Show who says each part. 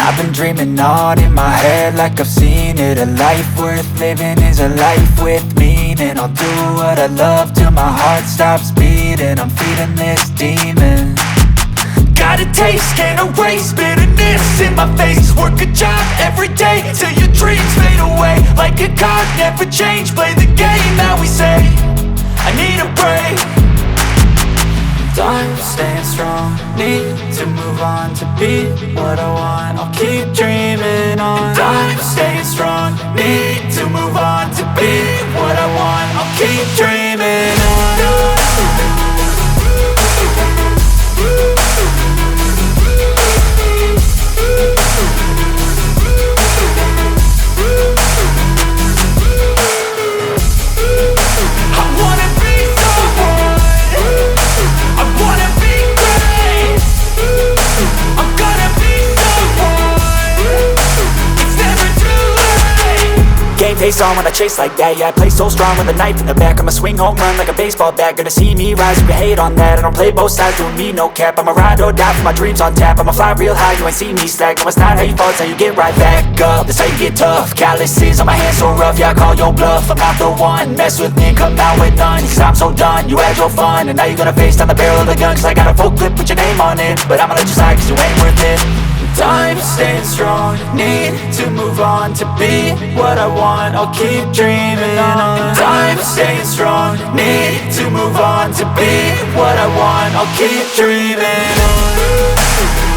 Speaker 1: I've been dreaming on in my head like I've seen it. A life worth living is a life with meaning. I'll do what I love till my heart stops beating. I'm feeding this demon. Got a taste, can't erase bitterness in my face. Work a job every day till your dreams fade away. Like a card, never change, play the game that we say. I need a break. Time staying strong, need to move on to be what I want. I'll keep dreaming on. Time staying strong, need to move on to be what I want. I'll keep dreaming on. Face on when I chase like that. Yeah, I play so strong with a knife in the back. I'ma swing home run like a baseball bat. Gonna see me rise, you can hate on that. I don't play both sides, doing me no cap. I'ma ride or die for my dreams on tap. I'ma fly real high, you ain't see me slack. No, it's not how you fall, it's how you get right back up. That's how you get tough. Calluses on my hands so rough, yeah, I call your bluff. I'm not the one, mess with me and come out with none. Cause I'm so done, you had your fun. And now you're gonna face down the barrel of the gun. Cause I got a full clip with your name on it. But I'ma let you slide cause you ain't worth it. Time staying strong, need to move on to be what I want. I'll keep dreaming on. Time staying strong, need to move on to be what I want. I'll keep dreaming on.